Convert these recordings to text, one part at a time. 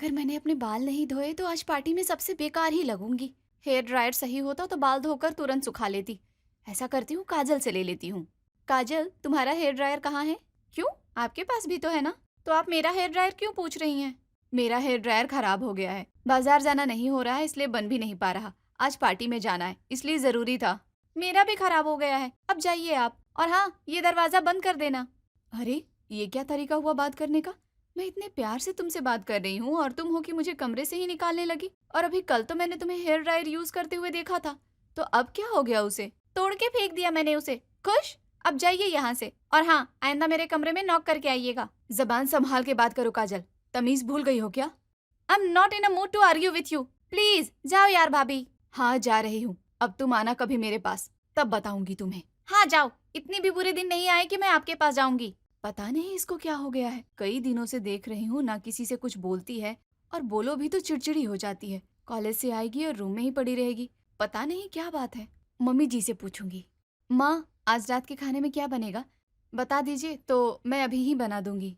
अगर मैंने अपने बाल नहीं धोए तो आज पार्टी में सबसे बेकार ही लगूंगी। हेयर ड्रायर सही होता तो बाल धोकर तुरंत सुखा लेती। ऐसा करती हूँ, काजल से ले लेती हूँ। काजल, तुम्हारा हेयर ड्रायर कहाँ है? क्यों, आपके पास भी तो है ना? तो आप मेरा हेयर ड्रायर क्यों पूछ रही हैं? मेरा हेयर ड्रायर खराब हो गया है, बाजार जाना नहीं हो रहा है इसलिए बन भी नहीं पा रहा। आज पार्टी में जाना है इसलिए जरूरी था। मेरा भी खराब हो गया है, अब जाइए आप। और हाँ, ये दरवाजा बंद कर देना। अरे, ये क्या तरीका हुआ बात करने का? मैं इतने प्यार से तुमसे बात कर रही हूँ और तुम हो कि मुझे कमरे से ही निकालने लगी। और अभी कल तो मैंने तुम्हें हेयर ड्रायर यूज करते हुए देखा था, तो अब क्या हो गया? उसे तोड़ के फेंक दिया मैंने उसे। खुश? अब जाइए यहाँ से। और हाँ, आइंदा मेरे कमरे में नॉक करके आइएगा। जबान संभाल के बात करो काजल, तमीज भूल गई हो क्या? I am not in a mood to argue with you. Please जाओ यार भाभी। हाँ, जा रही हूँ। अब तुम आना कभी मेरे पास, तब बताऊंगी तुम्हें। हाँ जाओ, इतनी भी बुरे दिन नहीं आए कि मैं आपके पास जाऊंगी। पता नहीं इसको क्या हो गया है, कई दिनों से देख रही हूँ ना किसी से कुछ बोलती है, और बोलो भी तो चिड़चिड़ी हो जाती है। कॉलेज से आएगी और रूम में ही पड़ी रहेगी। पता नहीं क्या बात है। मम्मी जी से पूछूंगी। माँ, आज रात के खाने में क्या बनेगा? बता दीजिए तो मैं अभी ही बना दूंगी।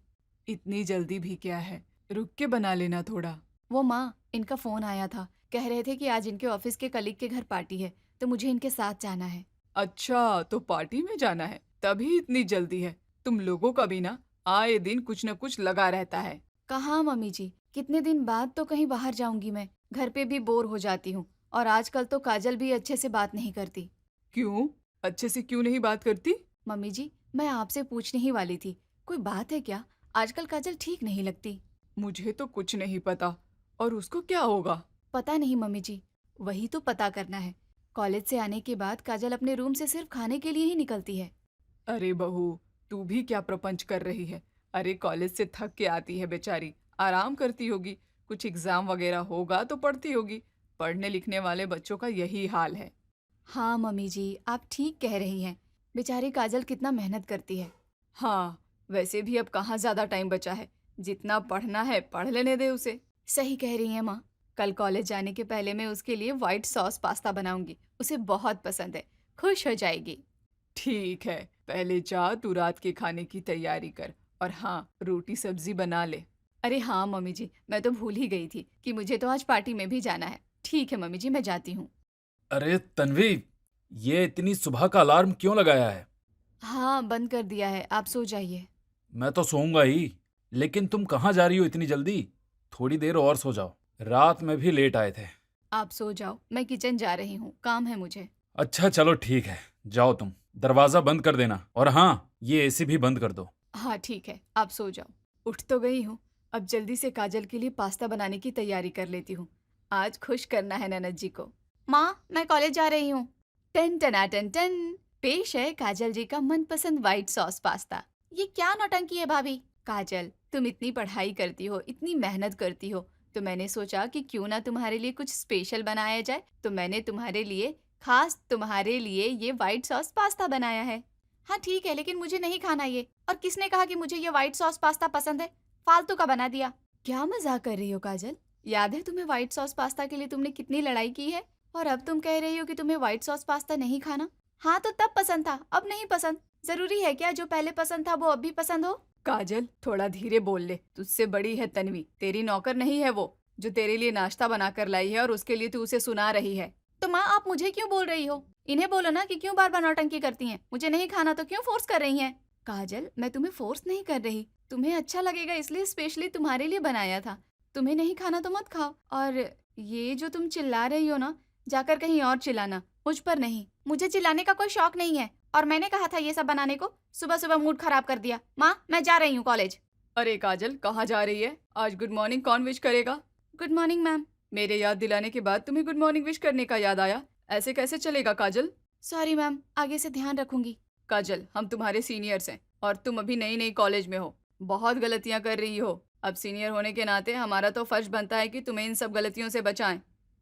इतनी जल्दी भी क्या है, रुक के बना लेना थोड़ा। वो माँ, इनका फोन आया था, कह रहे थे कि आज इनके ऑफिस के कलीग के घर पार्टी है, तो मुझे इनके साथ जाना है। अच्छा, तो पार्टी में जाना है तभी इतनी जल्दी है। तुम लोगों का भी ना आए दिन कुछ न कुछ लगा रहता है। कहाँ मम्मी जी, कितने दिन बाद तो कहीं बाहर जाऊंगी मैं। घर पे भी बोर हो जाती हूँ, और आजकल तो काजल भी अच्छे से बात नहीं करती। क्यों? अच्छे से क्यों नहीं बात करती? मम्मी जी, मैं आपसे पूछने ही वाली थी, कोई बात है क्या? आजकल काजल ठीक नहीं लगती। मुझे तो कुछ नहीं पता। और उसको क्या होगा? पता नहीं मम्मी जी, वही तो पता करना है। कॉलेज से आने के बाद काजल अपने रूम से सिर्फ खाने के लिए ही निकलती है। अरे बहू, तू भी क्या प्रपंच कर रही है? अरे कॉलेज से थक के आती है बेचारी, आराम करती होगी। कुछ एग्जाम वगैरह होगा तो पढ़ती होगी। पढ़ने लिखने वाले बच्चों का यही हाल है। हाँ मम्मी जी, आप ठीक कह रही हैं। बेचारी काजल कितना मेहनत करती है। हाँ, वैसे भी अब कहाँ ज्यादा टाइम बचा है। जितना पढ़ना है पढ़ लेने दे उसे। सही कह रही हैं माँ। कल कॉलेज जाने के पहले मैं उसके लिए व्हाइट सॉस पास्ता बनाऊंगी, उसे बहुत पसंद है, खुश हो जाएगी। ठीक है, पहले जा तू रात के खाने की तैयारी कर। और हाँ, रोटी सब्जी बना ले। अरे हाँ मम्मी जी, मैं तो भूल ही गई थी कि मुझे तो आज पार्टी में भी जाना है। ठीक है मम्मी जी, मैं जाती हूँ। अरे तन्वी, ये इतनी सुबह का अलार्म क्यों लगाया है? हाँ, बंद कर दिया है, आप सो जाइए। मैं तो सोऊंगा ही, लेकिन तुम कहाँ जा रही हो इतनी जल्दी? थोड़ी देर और सो जाओ, रात में भी लेट आए थे। आप सो जाओ, मैं किचन जा रही हूँ, काम है मुझे। अच्छा चलो ठीक है, जाओ तुम। दरवाजा बंद कर देना, और हाँ, ये एसी भी बंद कर दो। हाँ ठीक है, आप सो जाओ। उठ तो गई हूँ, अब जल्दी से काजल के लिए पास्ता बनाने की तैयारी कर लेती हूँ। आज खुश करना है ननद जी को। माँ, मैं कॉलेज जा रही हूँ। टन टना टन टन, पेश है काजल जी का मनपसंद व्हाइट सॉस पास्ता। ये क्या नौटंकी है भाभी? काजल, तुम इतनी पढ़ाई करती हो, इतनी मेहनत करती हो, तो मैंने सोचा कि क्यों ना तुम्हारे लिए कुछ स्पेशल बनाया जाए। तो मैंने तुम्हारे लिए, खास तुम्हारे लिए, ये व्हाइट सॉस पास्ता बनाया है। हाँ ठीक है, लेकिन मुझे नहीं खाना ये। और किसने कहा कि मुझे ये व्हाइट सॉस पास्ता पसंद है? फालतू का बना दिया। क्या मजाक कर रही हो काजल? याद है तुम्हें व्हाइट सॉस पास्ता के लिए तुमने कितनी लड़ाई की है? और अब तुम कह रही हो कि तुम्हें व्हाइट सॉस पास्ता नहीं खाना? हाँ तो तब पसंद था, अब नहीं पसंद। जरूरी है क्या जो पहले पसंद था वो अब भी पसंद हो? काजल, थोड़ा धीरे बोल ले। तुझसे बड़ी है तन्वी, तेरी नौकर नहीं है वो, जो तेरे लिए नाश्ता बना कर लाई है और उसके लिए तू उसे सुना रही है। तो माँ, आप मुझे क्यों बोल रही हो? इन्हें बोलो ना कि क्यों बार बार नौटंकी करती हैं। मुझे नहीं खाना तो क्यों फोर्स कर रही हैं? काजल, मैं तुम्हें फोर्स नहीं कर रही, तुम्हें अच्छा लगेगा इसलिए स्पेशली तुम्हारे लिए बनाया था। तुम्हें नहीं खाना तो मत खाओ। और ये जो तुम चिल्ला रही हो ना, जाकर कहीं और चिल्लाना, मुझ पर नहीं। मुझे चिल्लाने का कोई शौक नहीं है, और मैंने कहा था ये सब बनाने को। सुबह सुबह मूड खराब कर दिया। माँ, मैं जा रही हूँ कॉलेज। अरे काजल, कहाँ जा रही है? आज गुड मॉर्निंग कौन विश करेगा? Good morning ma'am. मेरे याद दिलाने के बाद तुम्हें गुड मॉर्निंग विश करने का याद आया? ऐसे कैसे चलेगा काजल? सॉरी मैम, आगे से ध्यान रखूंगी। काजल, हम तुम्हारे सीनियर्स हैं और तुम अभी नई नई कॉलेज में हो, बहुत गलतियां कर रही हो। अब सीनियर होने के नाते हमारा तो फर्ज बनता है कि तुम्हें इन सब गलतियों से बचाएं।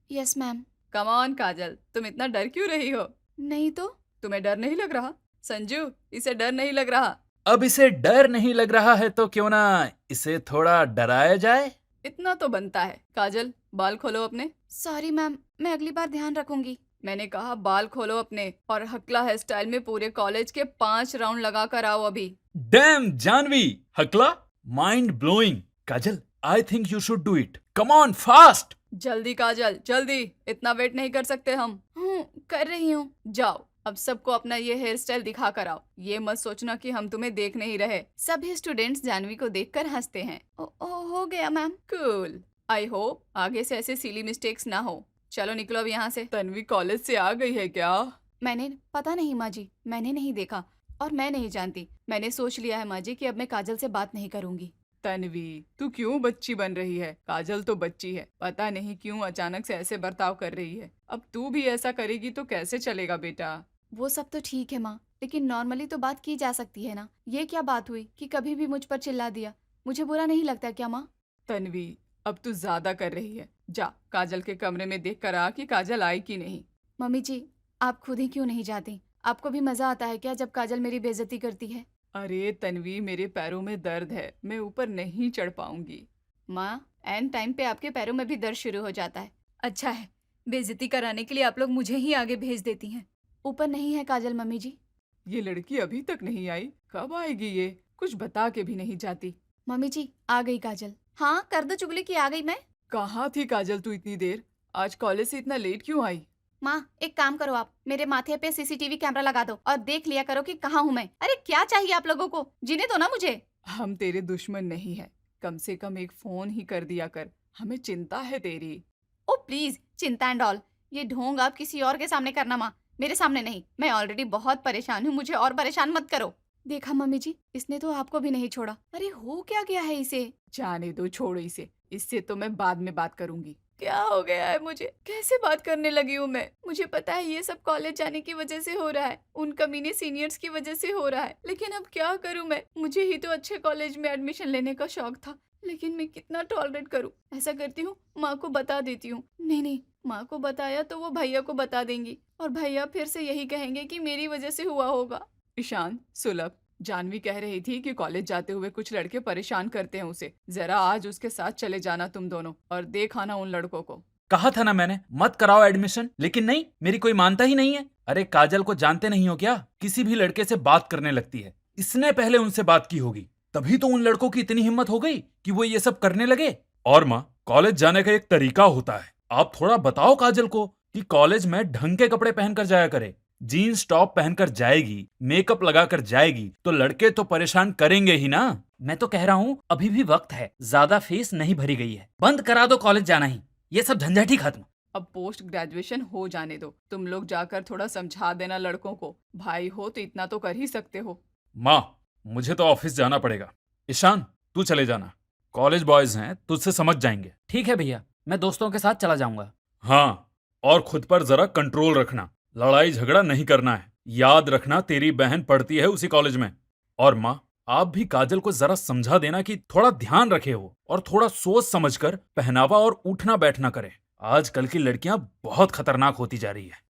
Yes ma'am. कम ऑन काजल, तुम इतना डर क्यों रही हो? नहीं तो। तुम्हें डर नहीं लग रहा? संजू, इसे डर नहीं लग रहा? अब इसे डर नहीं लग रहा है तो क्यों ना इसे थोड़ा डराया जाए। इतना तो बनता है। काजल, बाल खोलो अपने। सॉरी मैम, मैं अगली बार ध्यान रखूंगी। मैंने कहा बाल खोलो अपने, और हकला हेयर स्टाइल में पूरे कॉलेज के 5 राउंड लगा कर आओ अभी। डैम जानवी, हकला, mind blowing. Kajal, I think you should do it. Come on fast. जल्दी काजल, जल्दी, इतना वेट नहीं कर सकते हम। कर रही हूँ। जाओ, अब सबको अपना ये हेयर स्टाइल दिखा कर आओ। ये मत सोचना कि हम तुम्हें देख नहीं रहे। सभी स्टूडेंट्स जानवी को देखकर हंसते हैं। हो गया मैम। कूल। आई होप आगे से ऐसे सिली मिस्टेक्स ना हो। चलो निकलो अब यहाँ से। तन्वी कॉलेज से आ गई है क्या? मैंने पता नहीं माँ जी, मैंने नहीं देखा और मैं नहीं जानती। मैंने सोच लिया है माँ जी कि अब मैं काजल से बात नहीं करूंगी। तन्वी, तू क्यों बच्ची बन रही है? काजल तो बच्ची है, पता नहीं क्यों अचानक से ऐसे बर्ताव कर रही है। अब तू भी ऐसा करेगी तो कैसे चलेगा बेटा? वो सब तो ठीक है माँ, लेकिन नॉर्मली तो बात की जा सकती है ना। ये क्या बात हुई कि कभी भी मुझ पर चिल्ला दिया? मुझे बुरा नहीं लगता क्या माँ? तन्वी, अब तू ज्यादा कर रही है। जा काजल के कमरे में देख कर आ कि काजल आई कि नहीं। मम्मी जी, आप खुद ही क्यों नहीं जाती? आपको भी मजा आता है क्या जब काजल मेरी बेइज्जती करती है? अरे तन्वी, मेरे पैरों में दर्द है, मैं ऊपर नहीं चढ़ पाऊंगी। माँ, एन टाइम पे आपके पैरों में भी दर्द शुरू हो जाता है। अच्छा है, बेइज्जती कराने के लिए आप लोग मुझे ही आगे भेज देती हैं। ऊपर नहीं है काजल मम्मी जी। ये लड़की अभी तक नहीं आई, कब आएगी ये? कुछ बता के भी नहीं जाती। मम्मी जी, आ गई काजल। हाँ, कर दो चुगली की आ गई मैं। कहाँ थी काजल तू इतनी देर? आज कॉलेज से इतना लेट क्यों आई? माँ, एक काम करो, आप मेरे माथे पे सीसीटीवी कैमरा लगा दो और देख लिया करो कि कहाँ हूँ मैं। अरे क्या चाहिए आप लोगों को? जीने दो ना मुझे। हम तेरे दुश्मन नहीं है, कम से कम एक फोन ही कर दिया कर, हमें चिंता है तेरी। ओ प्लीज, चिंता एंड ऑल ये ढोंग आप किसी और के सामने करना माँ, मेरे सामने नहीं। मैं ऑलरेडी बहुत परेशान हूँ, मुझे और परेशान मत करो। देखा मम्मी जी, इसने तो आपको भी नहीं छोड़ा। अरे हो क्या गया है इसे? जाने दो, छोड़ो इसे, इससे तो मैं बाद में बात करूंगी। क्या हो गया है मुझे? कैसे बात करने लगी हूँ मैं? मुझे पता है ये सब कॉलेज जाने की वजह से हो रहा है, उन कमीने सीनियर्स की वजह से हो रहा है, लेकिन अब क्या करूँ मैं? मुझे ही तो अच्छे कॉलेज में एडमिशन लेने का शौक था, लेकिन मैं कितना टॉलरेट करूँ? ऐसा करती हूँ, माँ को बता देती हूँ। नहीं नहीं, माँ को बताया तो वो भैया को बता देंगी और भैया फिर से यही कहेंगे कि मेरी वजह से हुआ होगा। ईशान, सुलभ, जानवी कह रही थी कि कॉलेज जाते हुए कुछ लड़के परेशान करते हैं उसे। जरा आज उसके साथ चले जाना तुम दोनों और देखा ना उन लड़कों को। कहा था ना मैंने, मत कराओ एडमिशन, लेकिन नहीं, मेरी कोई मानता ही नहीं है। अरे काजल को जानते नहीं हो क्या? किसी भी लड़के से बात करने लगती है। इसने पहले उनसे बात की होगी, तभी तो उन लड़कों की इतनी हिम्मत हो गई कि वो ये सब करने लगे। और माँ, कॉलेज जाने का एक तरीका होता है। आप थोड़ा बताओ काजल को कि कॉलेज में ढंग के कपड़े पहनकर जाया करे। जीन्स टॉप पहनकर जाएगी, मेकअप लगाकर जाएगी तो लड़के तो परेशान करेंगे ही ना। मैं तो कह रहा हूँ अभी भी वक्त है, ज्यादा फीस नहीं भरी गई है, बंद करा दो कॉलेज जाना ही, ये सब झंझट ही खत्म। अब पोस्ट ग्रेजुएशन हो जाने दो, तुम लोग जाकर थोड़ा समझा देना लड़कों को। भाई हो तो इतना तो कर ही सकते हो। माँ, मुझे तो ऑफिस जाना पड़ेगा। ईशान, तू चले जाना, कॉलेज बॉयज हैं, तुझसे समझ जाएंगे। ठीक है भैया, मैं दोस्तों के साथ चला जाऊंगा। हाँ, और खुद पर जरा कंट्रोल रखना, लड़ाई झगड़ा नहीं करना है। याद रखना तेरी बहन पढ़ती है उसी कॉलेज में। और माँ, आप भी काजल को जरा समझा देना कि थोड़ा ध्यान रखे हो और थोड़ा सोच समझकर पहनावा और उठना बैठना करे। आजकल की लड़कियां बहुत खतरनाक होती जा रही है।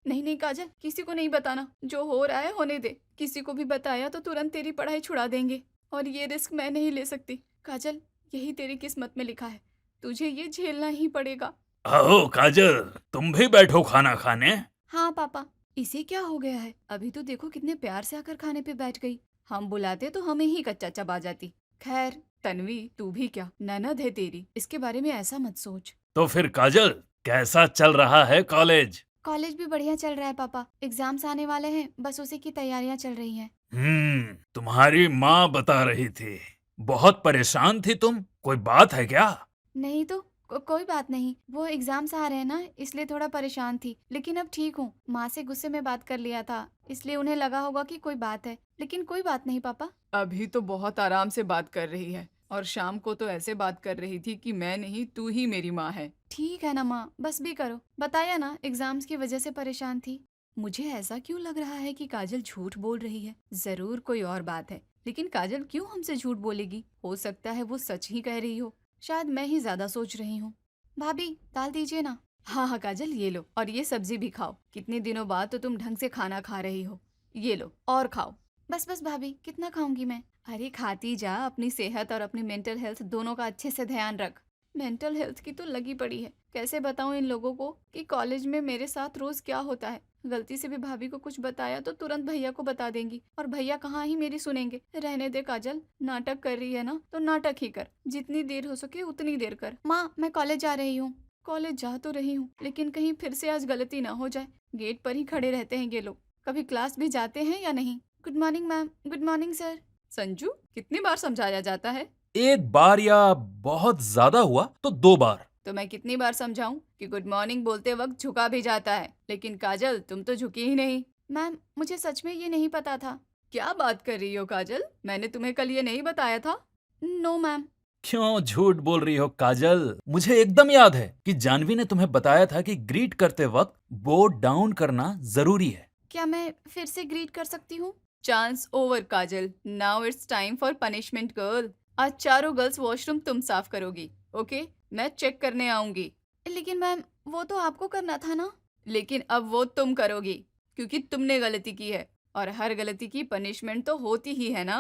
नहीं नहीं काजल, किसी को नहीं बताना, जो हो रहा है होने दे। किसी को भी बताया तो तुरंत तेरी पढ़ाई छुड़ा देंगे और ये रिस्क मैं नहीं ले सकती। काजल, यही तेरी किस्मत में लिखा है, तुझे ये झेलना ही पड़ेगा। आओ काजल, तुम भी बैठो खाना खाने। हाँ पापा, इसे क्या हो गया है? अभी तो देखो कितने प्यार से आकर खाने पे बैठ गई। हम बुलाते तो हमें ही कच्चा चबा जाती। खैर तन्वी, तू भी क्या, ननद है तेरी, इसके बारे में ऐसा मत सोच। तो फिर काजल, कैसा चल रहा है कॉलेज? कॉलेज भी बढ़िया चल रहा है पापा, एग्जाम्स आने वाले हैं, बस उसी की तैयारियां चल रही हैं। तुम्हारी माँ बता रही थी, बहुत परेशान थी तुम, कोई बात है क्या? नहीं तो कोई बात नहीं, वो एग्जाम्स आ रहे हैं ना, इसलिए थोड़ा परेशान थी, लेकिन अब ठीक हूँ। माँ से गुस्से में बात कर लिया था, इसलिए उन्हें लगा होगा कि कोई बात है, लेकिन कोई बात नहीं पापा। अभी तो बहुत आराम से बात कर रही है और शाम को तो ऐसे बात कर रही थी कि मैं नहीं, तू ही मेरी माँ है। ठीक है ना माँ, बस भी करो। बताया ना, एग्जाम्स की वजह से परेशान थी। मुझे ऐसा क्यों लग रहा है कि काजल झूठ बोल रही है? जरूर कोई और बात है, लेकिन काजल क्यों हमसे झूठ बोलेगी? हो सकता है वो सच ही कह रही हो, शायद मैं ही ज्यादा सोच रही हूँ। भाभी, दाल दीजिए ना। हाँ हाँ काजल, ये लो, और ये सब्जी भी खाओ, कितने दिनों बाद तो तुम ढंग से खाना खा रही हो। ये लो और खाओ। बस बस भाभी, कितना खाऊंगी मैं? अरे खाती जा, अपनी सेहत और अपनी मेंटल हेल्थ दोनों का अच्छे से ध्यान रख। मेंटल हेल्थ की तो लगी पड़ी है। कैसे बताऊं इन लोगों को कि कॉलेज में मेरे साथ रोज क्या होता है। गलती से भी भाभी को कुछ बताया तो तुरंत भैया को बता देंगी और भैया कहाँ ही मेरी सुनेंगे। रहने दे काजल, नाटक कर रही है ना तो नाटक ही कर, जितनी देर हो सके उतनी देर कर। माँ, मैं कॉलेज जा रही हूँ। कॉलेज जा तो रही हूँ, लेकिन कहीं फिर से आज गलती ना हो जाए। गेट पर ही खड़े रहते हैं ये लोग। कभी क्लास भी जाते हैं या नहीं? Good morning ma'am. Good morning sir. Sanju, कितनी बार समझाया जाता है? एक बार या बहुत ज्यादा हुआ तो 2 बार। तो मैं कितनी बार समझाऊं कि गुड मॉर्निंग बोलते वक्त झुका भी जाता है, लेकिन काजल तुम तो झुकी ही नहीं। मैम, मुझे सच में ये नहीं पता था। क्या बात कर रही हो काजल, मैंने तुम्हें कल ये नहीं बताया था? No ma'am. क्यों झूठ बोल रही हो काजल? मुझे एकदम याद है कि जानवी ने तुम्हें बताया था कि ग्रीट करते वक्त बोर्ड डाउन करना जरूरी है। क्या मैं फिर से ग्रीट कर सकती हूँ? Chance over Kajal, now it's time for punishment girl. आज चारों गर्ल्स वॉशरूम तुम साफ करोगी, ओके? मैं चेक करने आऊंगी। लेकिन मैम, वो तो आपको करना था ना। लेकिन अब वो तुम करोगी, क्योंकि तुमने गलती की है और हर गलती की पनिशमेंट तो होती ही है ना।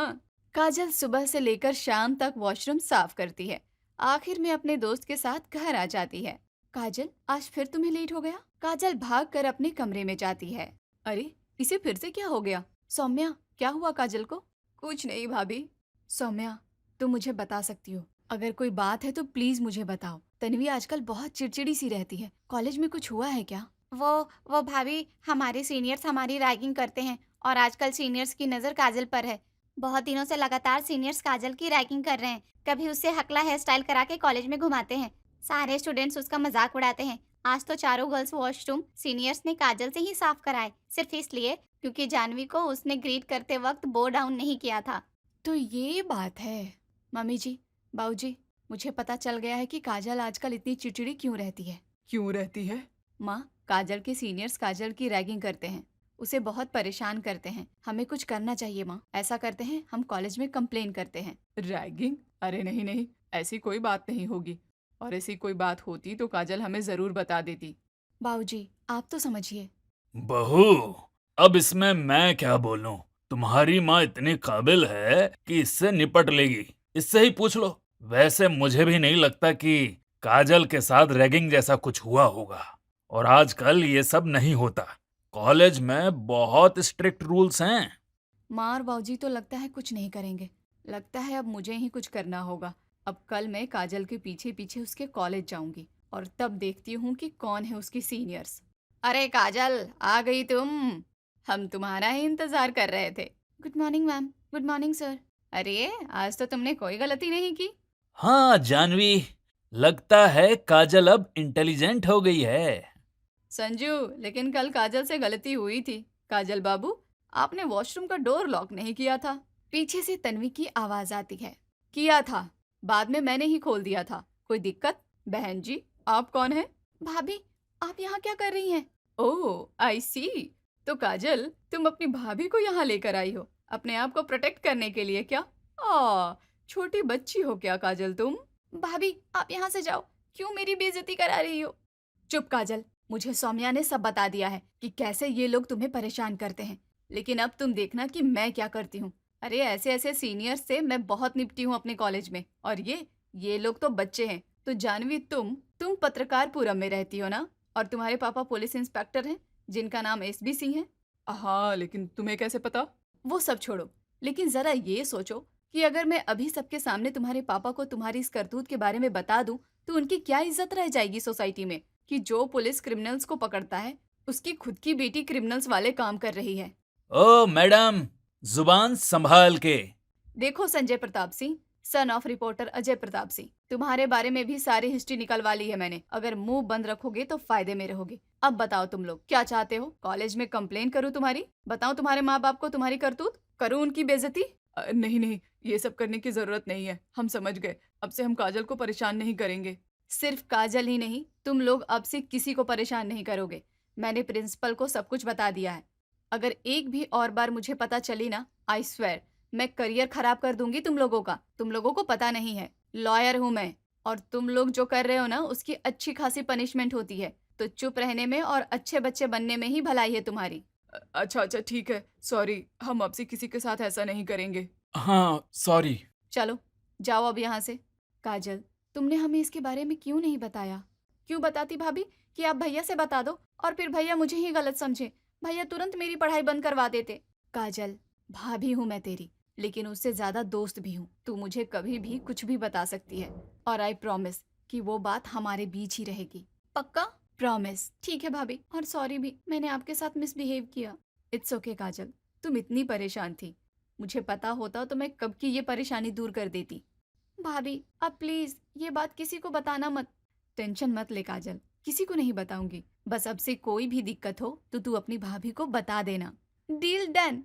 काजल सुबह से लेकर शाम तक वॉशरूम साफ करती है। आखिर में अपने दोस्त के साथ घर आ जाती है। काजल, आज फिर तुम्हें लेट हो गया? काजल भागकर अपने कमरे में जाती है। अरे, इसे फिर से क्या हो गया? सौम्या, क्या हुआ काजल को? कुछ नहीं भाभी। सौम्या, तुम मुझे बता सकती हो। अगर कोई बात है तो प्लीज मुझे बताओ। तन्वी आजकल बहुत चिड़चिड़ी सी रहती है। कॉलेज में कुछ हुआ है क्या? वो भाभी, हमारे सीनियर्स हमारी रैगिंग करते हैं और आजकल सीनियर्स की नज़र काजल पर है। बहुत दिनों से लगातार सीनियर्स काजल की रैगिंग कर रहे हैं। कभी उससे हकला हेयर स्टाइल करा के कॉलेज में घुमाते हैं। सारे स्टूडेंट्स उसका मजाक उड़ाते हैं। आज तो चारों गर्ल्स वॉशरूम सीनियर्स ने काजल से ही साफ कराए, सिर्फ इसलिए क्योंकि जानवी को उसने ग्रीट करते वक्त बो डाउन नहीं किया था। तो ये बात है। मम्मी जी, बाबूजी, मुझे पता चल गया है कि काजल आजकल इतनी चिड़चिड़ी क्यों रहती है। क्यों रहती है? माँ, काजल के सीनियर्स काजल की रैगिंग करते हैं, उसे बहुत परेशान करते हैं। हमें कुछ करना चाहिए माँ। ऐसा करते हैं, हम कॉलेज में कंप्लेन करते हैं। रैगिंग? अरे नहीं नहीं, ऐसी कोई बात नहीं होगी। और ऐसी कोई बात होती तो काजल हमें जरूर बता देती। बाबूजी, आप तो समझिए। बहू, अब इसमें मैं क्या बोलूं? तुम्हारी माँ इतनी काबिल है कि इससे निपट लेगी। इससे ही पूछ लो। वैसे मुझे भी नहीं लगता कि काजल के साथ रैगिंग जैसा कुछ हुआ होगा। और आजकल ये सब नहीं होता। कॉलेज में बहुत स्ट्रिक्ट रूल्स हैं। माँ और बाबूजी तो लगता है कुछ नहीं करेंगे। लगता है अब मुझे ही कुछ करना होगा। अब कल मैं काजल के पीछे पीछे उसके कॉलेज जाऊंगी और तब देखती हूँ कि कौन है उसकी सीनियर्स। अरे काजल, आ गई तुम। हम तुम्हारा ही इंतजार कर रहे थे। Good morning ma'am. Good morning sir. अरे, आज तो तुमने कोई गलती नहीं की। हाँ जानवी, लगता है काजल अब इंटेलिजेंट हो गई है। संजू, लेकिन कल काजल से गलती हुई थी। काजल बाबू, आपने वॉशरूम का डोर लॉक नहीं किया था। पीछे से तन्वी की आवाज आती है। किया था, बाद में मैंने ही खोल दिया था। कोई दिक्कत? बहन जी, आप कौन है? भाभी, आप यहाँ क्या कर रही हैं? ओह, आई सी। तो काजल, तुम अपनी भाभी को यहाँ लेकर आई हो अपने आप को प्रोटेक्ट करने के लिए क्या? छोटी बच्ची हो क्या काजल तुम? भाभी, आप यहाँ से जाओ। क्यों मेरी बेइज्जती करा रही हो? चुप काजल, मुझे सौम्या ने सब बता दिया है कि कैसे ये लोग तुम्हें परेशान करते हैं। लेकिन अब तुम देखना कि मैं क्या करती हूँ। अरे, ऐसे ऐसे सीनियर्स से मैं बहुत निपटी हूँ अपने कॉलेज में। और ये लोग तो बच्चे हैं। तो जानवी, तुम पत्रकारपुरम में रहती हो ना? और तुम्हारे पापा पुलिस इंस्पेक्टर हैं जिनका नाम एसबी सिंह है। हाँ, लेकिन तुम्हें कैसे पता? वो सब छोड़ो, लेकिन जरा ये सोचो कि अगर मैं अभी सबके सामने तुम्हारे पापा को तुम्हारी इस करतूत के बारे में बता दूं तो उनकी क्या इज्जत रह जाएगी सोसाइटी में कि जो पुलिस क्रिमिनल्स को पकड़ता है उसकी खुद की बेटी क्रिमिनल्स वाले काम कर रही है। ओ मैडम, जुबान संभाल के। देखो Sanjay Pratap Singh, son of reporter Ajay Pratap Singh, तुम्हारे बारे में भी सारी हिस्ट्री निकलवा ली है मैंने। अगर मुंह बंद रखोगे तो फायदे में रहोगे। अब बताओ तुम लोग क्या चाहते हो? कॉलेज में कंप्लेन करूं तुम्हारी? बताओ तुम्हारे माँ बाप को तुम्हारी करतूत? करूं उनकी बेइज्जती? नहीं नहीं, ये सब करने की जरूरत नहीं है। हम समझ गए। अब से हम काजल को परेशान नहीं करेंगे। सिर्फ काजल ही नहीं, तुम लोग अब से किसी को परेशान नहीं करोगे। मैंने प्रिंसिपल को सब कुछ बता दिया है। अगर एक भी और बार मुझे पता चली ना, आई स्वेयर, मैं करियर खराब कर दूंगी तुम लोगों का। तुम लोगों को पता नहीं है, लॉयर हूं मैं। और तुम लोग जो कर रहे हो ना, उसकी अच्छी खासी पनिशमेंट होती है। तो चुप रहने में और अच्छे बच्चे बनने में ही भलाई है तुम्हारी। अच्छा अच्छा, ठीक है, सॉरी। हम अब से किसी के साथ ऐसा नहीं करेंगे। हाँ सॉरी। चलो, जाओ अब यहाँ से। काजल, तुमने हमें इसके बारे में क्यों नहीं बताया? क्यों बताती भाभी कि आप भैया से बता दो और फिर भैया मुझे ही गलत समझे। भैया तुरंत मेरी पढ़ाई बंद करवा देते। काजल, भाभी हूँ मैं तेरी, लेकिन उससे ज्यादा दोस्त भी हूँ। तू मुझे कभी भी कुछ भी बता सकती है और आई प्रॉमिस कि वो बात हमारे बीच ही रहेगी। पक्का? प्रॉमिस। ठीक है भाभी, और सॉरी भी, मैंने आपके साथ मिसबिहेव किया। इट्स ओके काजल, तुम इतनी परेशान थी, मुझे पता होता तो मैं कब की ये परेशानी दूर कर देती। भाभी अब प्लीज ये बात किसी को बताना मत। टेंशन मत ले काजल, किसी को नहीं बताऊंगी। बस अब से कोई भी दिक्कत हो तो तू अपनी भाभी को बता देना। Deal done.